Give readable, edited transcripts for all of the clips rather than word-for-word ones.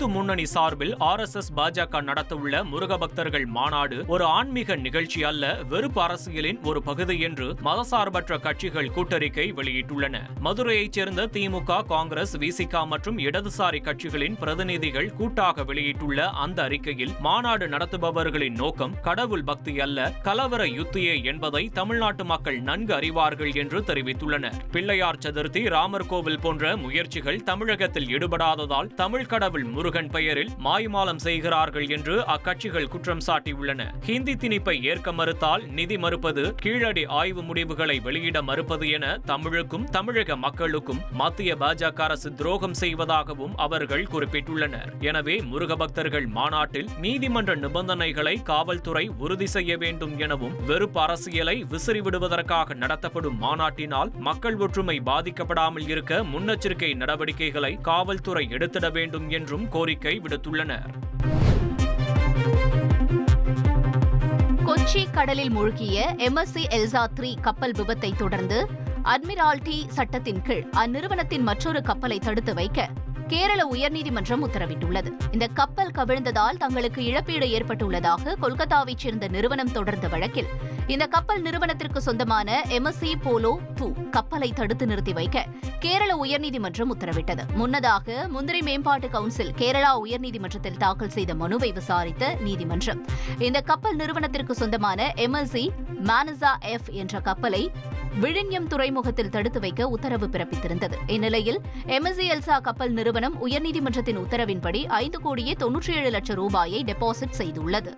கொத்து முன்னணி சார்பில் RSS பாஜக நடத்தவுள்ள முருக பக்தர்கள் மாநாடு ஒரு ஆன்மீக நிகழ்ச்சி அல்ல, வெறுப்பு அரசியலின் ஒரு பகுதி என்று மதசார்பற்ற கட்சிகள் கூட்டறிக்கை வெளியிட்டுள்ளன. மதுரையைச் சேர்ந்த திமுக, காங்கிரஸ், விசிக மற்றும் இடதுசாரி கட்சிகளின் பிரதிநிதிகள் கூட்டாக வெளியிட்டுள்ள அந்த அறிக்கையில் மாநாடு நடத்துபவர்களின் நோக்கம் கடவுள் பக்தி அல்ல, கலவர யுத்தியே என்பதை தமிழ்நாட்டு மக்கள் நன்கு அறிவார்கள் என்று தெரிவித்துள்ளனர். பிள்ளையார் சதுர்த்தி, ராமர் கோவில் போன்ற முயற்சிகள் தமிழகத்தில் ஈடுபடாததால் தமிழ் கடவுள் முருகன் பெயரில் மாய்மாலம் செய்கிறார்கள் என்று அக்கட்சிகள் குற்றம் சாட்டியுள்ளன. ஹிந்தி திணிப்பை ஏற்க மறுத்தால் நிதி மறுப்பது, கீழடி ஆய்வு முடிவுகளை வெளியிட மறுப்பது என தமிழுக்கும் தமிழக மக்களுக்கும் மத்திய பாஜக அரசு துரோகம் செய்வதாகவும் அவர்கள் குறிப்பிட்டுள்ளனர். எனவே முருக பக்தர்கள் மாநாட்டில் நீதிமன்ற நிபந்தனைகளை காவல்துறை உறுதி செய்ய வேண்டும் எனவும், வெறுப்பு அரசியலை விசிறிவிடுவதற்காக நடத்தப்படும் மாநாட்டினால் மக்கள் ஒற்றுமை பாதிக்கப்படாமல் இருக்க முன்னெச்சரிக்கை நடவடிக்கைகளை காவல்துறை எடுத்திட வேண்டும் என்றும் கோரிக்கை விடுத்துள்ளனர். கொச்சி கடலில் மூழ்கிய MSC எல்சா 3 கப்பல் விபத்தை தொடர்ந்து அட்மிரால்டி சட்டத்தின் கீழ் அந்நிறுவனத்தின் மற்றொரு கப்பலை தடுத்து வைக்க கேரள உயர்நீதிமன்றம் உத்தரவிட்டுள்ளது. இந்த கப்பல் கவிழ்ந்ததால் தங்களுக்கு இழப்பீடு ஏற்பட்டுள்ளதாக கொல்கத்தாவைச் சேர்ந்த நிறுவனம் தொடர்ந்த வழக்கில் இந்த கப்பல் நிறுவனத்திற்கு சொந்தமான MSC போலோ 2 கப்பலை தடுத்து நிறுத்தி வைக்க கேரள உயர்நீதிமன்றம் உத்தரவிட்டது. முன்னதாக முந்திரி மேம்பாட்டு கவுன்சில் கேரளா உயர்நீதிமன்றத்தில் தாக்கல் செய்த மனுவை விசாரித்த நீதிமன்றம் இந்த கப்பல் நிறுவனத்திற்கு சொந்தமான MSC மானசா F என்ற கப்பலை விழிஞம் துறைமுகத்தில் தடுத்து வைக்க உத்தரவு பிறப்பித்திருந்தது. இந்நிலையில் MSC எல்சா கப்பல் நிறுவனம் உயர்நீதிமன்றத்தின் உத்தரவின்படி 5,97,00,000 ரூபாயை டெபாசிட் செய்துள்ளது.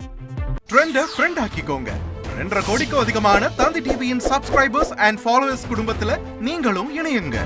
2.5 கோடிக்கும் அதிகமான தந்தி டிவியின் சப்ஸ்கிரைபர்ஸ் அண்ட் ஃபாலோவர்ஸ் குடும்பத்தில் நீங்களும் இணையுங்க.